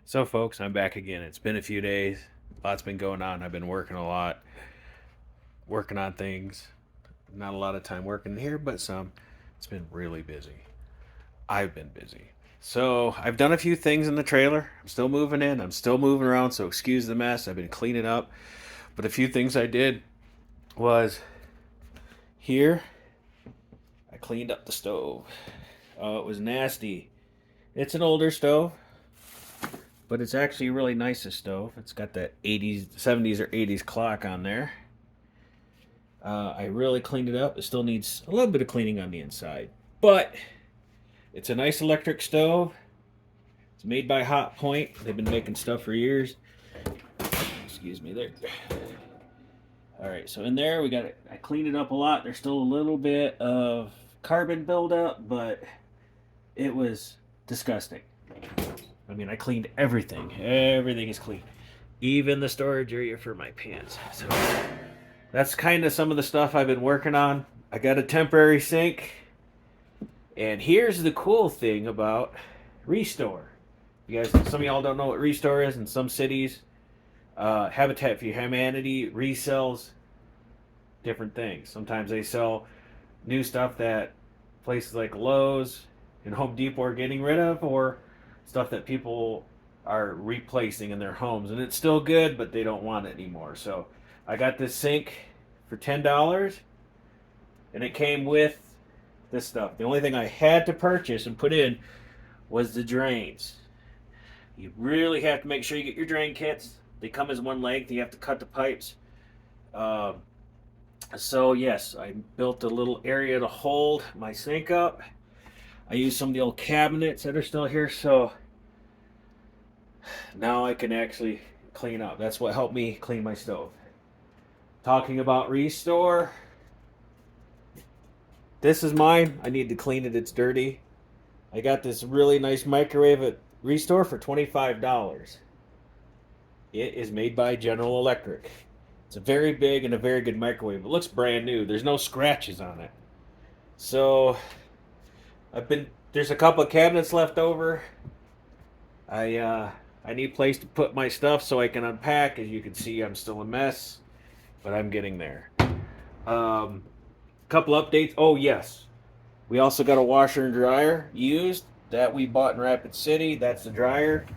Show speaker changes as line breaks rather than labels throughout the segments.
So, folks, I'm back again. It's been a few days. Lots been going on. I've been working a lot, working on things. Not a lot of time working here, but some. It's been really busy. I've been busy. So, I've done a few things in the trailer. I'm still moving in. I'm still moving around, so excuse the mess. I've been cleaning up. But a few things I did was here, I cleaned up the stove. Oh, it was nasty. It's an older stove, but it's actually a really nice stove. It's got that 80s, 70s or 80s clock on there. I really cleaned it up. It still needs a little bit of cleaning on the inside, but it's a nice electric stove. It's made by Hot Point. They've been making stuff for years. Excuse me there. All right, so in there we got it. I cleaned it up a lot. There's still a little bit of carbon buildup, but it was disgusting. I mean, I cleaned everything. Everything is clean, even the storage area for my pants. So that's kind of some of the stuff I've been working on. I got a temporary sink. And here's the cool thing about Restore. You guys, some of y'all don't know what Restore is. In some cities, Habitat for Humanity resells different things. Sometimes they sell new stuff that places like Lowe's and Home Depot are getting rid of, or stuff that people are replacing in their homes. And it's still good, but they don't want it anymore. So I got this sink for $10, and it came with this stuff. The only thing I had to purchase and put in was the drains. You really have to make sure you get your drain kits. They come as one length. You have to cut the pipes. So yes, I built a little area to hold my sink up. I used some of the old cabinets that are still here, so now I can actually clean up. That's what helped me clean my stove. Talking about Restore, this is mine. I need to clean it. It's dirty. I got this really nice microwave at Restore for $25. It is made by General Electric. It's a very big and a very good microwave. It looks brand new. There's no scratches on it. So there's a couple of cabinets left over. I need a place to put my stuff so I can unpack. As you can see, I'm still a mess, but I'm getting there. Couple updates. Oh yes, we also got a washer and dryer used that we bought in Rapid City. That's the dryer.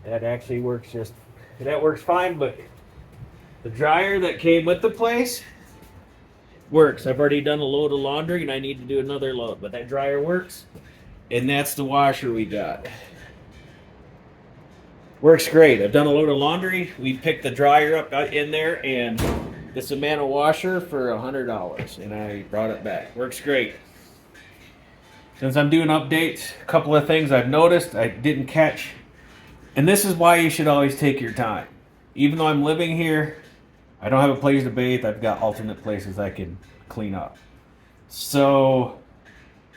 That actually works that works fine, but the dryer that came with the place works. I've already done a load of laundry and I need to do another load, but that dryer works. And that's the washer we got. Works great. I've done a load of laundry. We picked the dryer up in there, and it's a Amana washer for $100, and I brought it back. Works great. Since I'm doing updates, a couple of things I've noticed I didn't catch, and this is why you should always take your time. Even though I'm living here, I don't have a place to bathe. I've got alternate places I can clean up. So,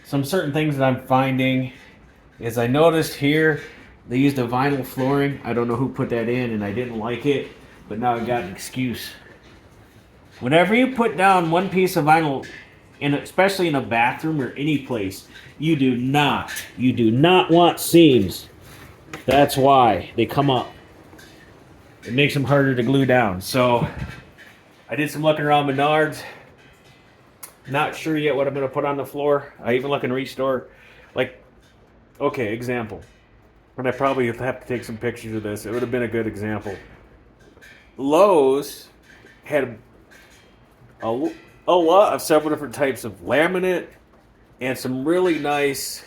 some certain things that I'm finding is I noticed here they used a vinyl flooring. I don't know who put that in, and I didn't like it, but now I got an excuse. Whenever you put down one piece of vinyl, especially in a bathroom or any place, you do not want seams. That's why they come up. It makes them harder to glue down. So I did some looking around Menards. Not sure yet what I'm going to put on the floor. I even look in Restore. Okay, example. And I probably have to take some pictures of this. It would have been a good example. Lowe's had a lot of several different types of laminate and some really nice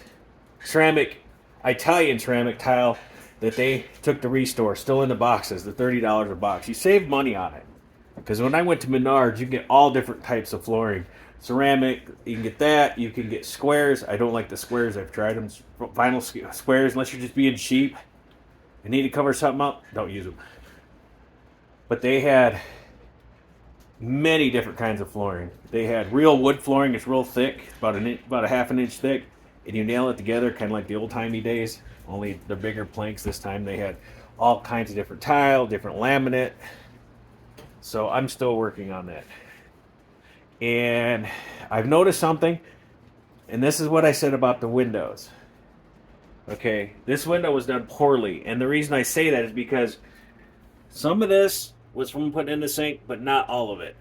Italian ceramic tile that they took to Restore, still in the boxes, the $30 a box. You save money on it. Because when I went to Menards, you get all different types of flooring. Ceramic, you can get that. You can get squares. I don't like the squares. I've tried them. Vinyl squares, unless you're just being cheap and need to cover something up, don't use them. But they had many different kinds of flooring. They had real wood flooring. It's real thick, about a half an inch thick, and you nail it together, kind of like the old-timey days. Only the bigger planks this time. They had all kinds of different tile, different laminate. So I'm still working on that. And I've noticed something, and this is what I said about the windows. Okay, this window was done poorly, and the reason I say that is because some of this was from putting in the sink, but not all of it.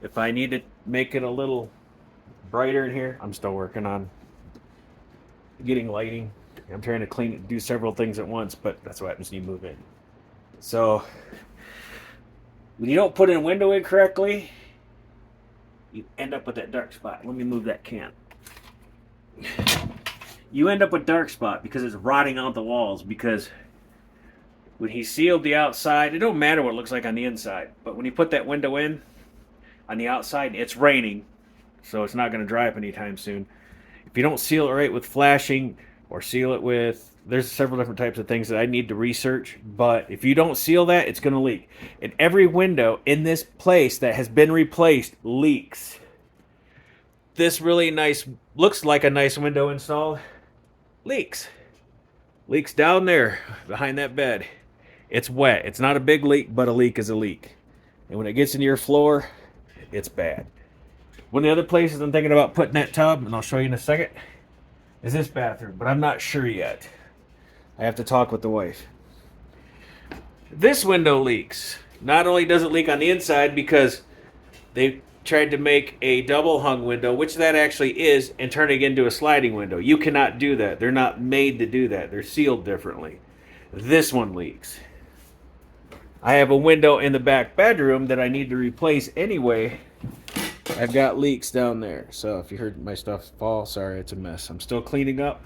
If I need to make it a little brighter in here, I'm still working on getting lighting. I'm trying to clean it, do several things at once, but that's what happens when you move in. So when you don't put a window in correctly, you end up with that dark spot. Let me move that can. You end up with dark spot because it's rotting out the walls. Because when he sealed the outside, it don't matter what it looks like on the inside, but when you put that window in on the outside, it's raining, so it's not going to dry up anytime soon. If you don't seal it right with flashing or seal it with, there's several different types of things that I need to research, but if you don't seal that, it's going to leak. And every window in this place that has been replaced leaks. This really nice, looks like a nice window installed, leaks. Leaks down there behind that bed. It's wet. It's not a big leak, but a leak is a leak. And when it gets into your floor, it's bad. One of the other places I'm thinking about putting that tub, and I'll show you in a second, is this bathroom, but I'm not sure yet. I have to talk with the wife. This window leaks. Not only does it leak on the inside because they tried to make a double hung window, which that actually is, and turn it into a sliding window. You cannot do that. They're not made to do that. They're sealed differently. This one leaks. I have a window in the back bedroom that I need to replace anyway. I've got leaks down there. So if you heard my stuff fall, sorry, it's a mess. I'm still cleaning up.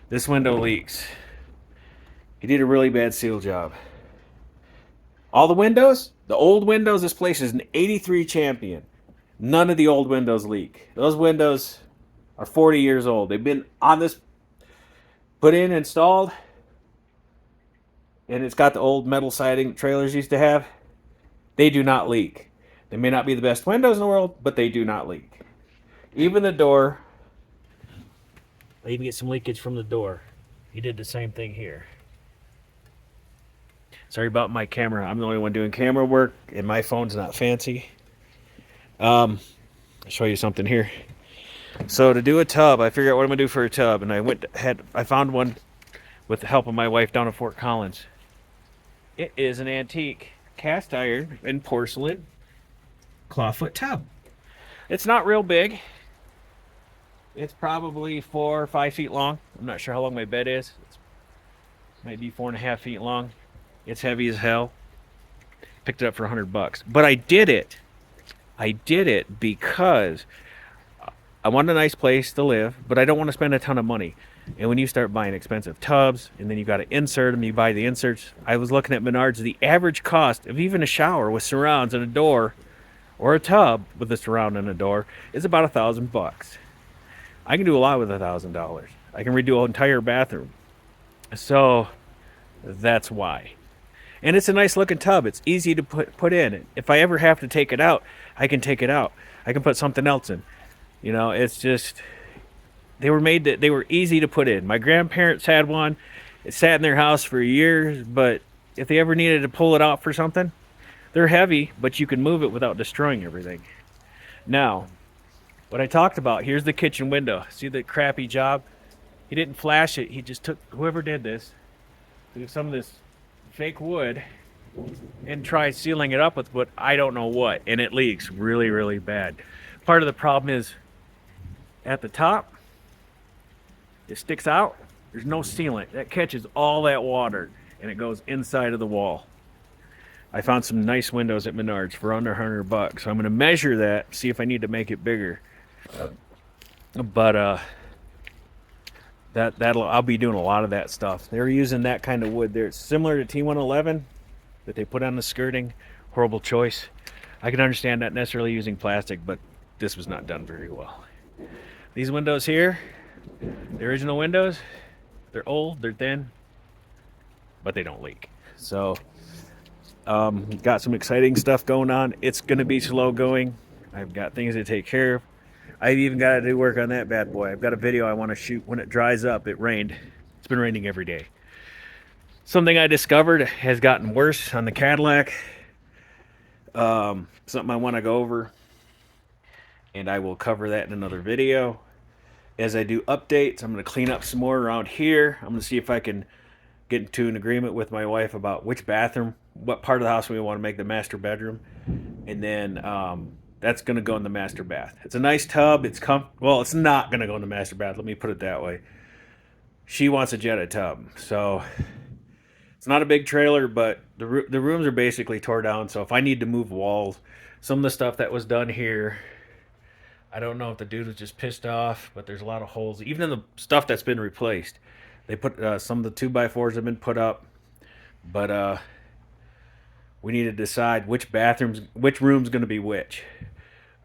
This window leaks. He did a really bad seal job. All the windows, the old windows, this place is an 83 champion. None of the old windows leak. Those windows are 40 years old. They've been on this, put in, installed, and it's got the old metal siding trailers used to have. They do not leak. They may not be the best windows in the world, but they do not leak. Even the door, I even get some leakage from the door. He did the same thing here. Sorry about my camera. I'm the only one doing camera work, and my phone's not fancy. I'll show you something here. So to do a tub, I figured out what I'm gonna do for a tub, and I found one with the help of my wife down in Fort Collins. It is an antique cast iron and porcelain clawfoot tub. It's not real big. It's probably 4 or 5 feet long. I'm not sure how long my bed is. It might be 4.5 feet long. It's heavy as hell. Picked it up for $100. But I did it. I did it because I want a nice place to live, but I don't want to spend a ton of money. And when you start buying expensive tubs, and then you got to insert them, you buy the inserts. I was looking at Menards. The average cost of even a shower with surrounds and a door, or a tub with a surround and a door, is about $1,000. I can do a lot with $1,000. I can redo an entire bathroom. So that's why. And it's a nice looking tub. It's easy to put in. If I ever have to take it out, I can take it out. I can put something else in. You know, it's just, they were easy to put in. My grandparents had one. It sat in their house for years, but if they ever needed to pull it out for something, they're heavy, but you can move it without destroying everything. Now, what I talked about, here's the kitchen window. See the crappy job? He didn't flash it. He just took, whoever did this, took some of this fake wood and tried sealing it up with what I don't know what, and it leaks really, really bad. Part of the problem is at the top, it sticks out. There's no sealant. That catches all that water and it goes inside of the wall. I found some nice windows at Menards for under $100. So I'm going to measure that, see if I need to make it bigger. But I'll be doing a lot of that stuff. They're using that kind of wood there. It's similar to T111 that they put on the skirting. Horrible choice. I can understand not necessarily using plastic, but this was not done very well. These windows here, the original windows, they're old, they're thin, but they don't leak. So got some exciting stuff going on. It's going to be slow going. I've got things to take care of. I've even got to do work on that bad boy. I've got a video I want to shoot when it dries up. It rained. It's been raining every day. Something I discovered has gotten worse on the Cadillac. Something I want to go over, and I will cover that in another video. as I do updates. I'm going to clean up some more around here. I'm going to see if I can get into an agreement with my wife about which bathroom, what part of the house we want to make the master bedroom. And then that's going to go in the master bath. It's a nice tub. Well, it's not going to go in the master bath. Let me put it that way. She wants a Jetta tub. So it's not a big trailer, but the rooms are basically tore down. So if I need to move walls, some of the stuff that was done here, I don't know if the dude was just pissed off, but there's a lot of holes. Even in the stuff that's been replaced, they put some of the 2x4s have been put up, but we need to decide which room's going to be which.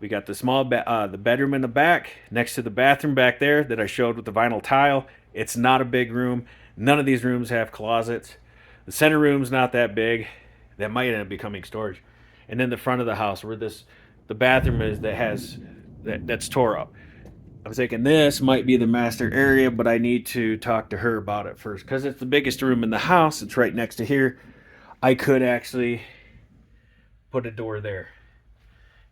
We got the the bedroom in the back next to the bathroom back there that I showed with the vinyl tile. It's not a big room. None of these rooms have closets. The center room's not that big. That might end up becoming storage. And then the front of the house where the bathroom is that's tore up. I'm thinking this might be the master area, but I need to talk to her about it first because it's the biggest room in the house. It's right next to here. I could actually put a door there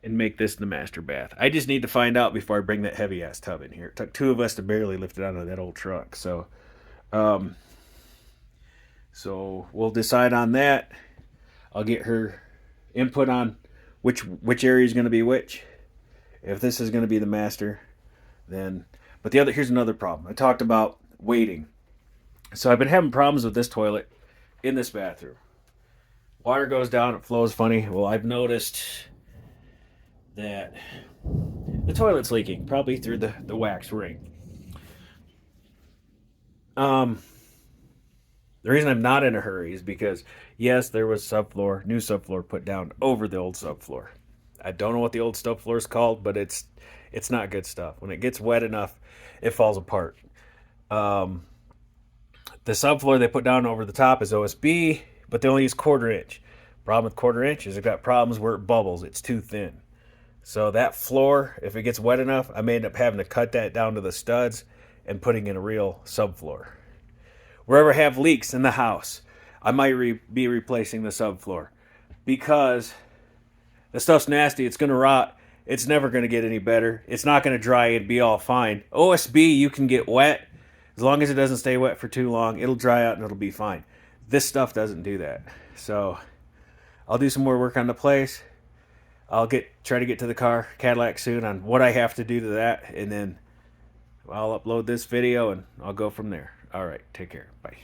and make this the master bath. I just need to find out before I bring that heavy ass tub in here. It took 2 of us to barely lift it out of that old truck. So we'll decide on that. I'll get her input on which area is going to be which. If this is going to be the master, then... But here's another problem. I talked about waiting. So I've been having problems with this toilet in this bathroom. Water goes down, it flows funny. Well, I've noticed that the toilet's leaking, probably through the wax ring. The reason I'm not in a hurry is because, yes, there was new subfloor put down over the old subfloor. I don't know what the old subfloor is called, but it's not good stuff. When it gets wet enough, it falls apart. The subfloor they put down over the top is OSB, but they only use 1/4 inch. Problem with 1/4 inch is it got problems where it bubbles. It's too thin. So that floor, if it gets wet enough, I may end up having to cut that down to the studs and putting in a real subfloor. Wherever I have leaks in the house, I might be replacing the subfloor because the stuff's nasty. It's going to rot. It's never going to get any better. It's not going to dry and be all fine. OSB, you can get wet. As long as it doesn't stay wet for too long, it'll dry out and it'll be fine. This stuff doesn't do that. So I'll do some more work on the place. I'll try to get to the Cadillac soon on what I have to do to that. And then I'll upload this video and I'll go from there. All right. Take care. Bye.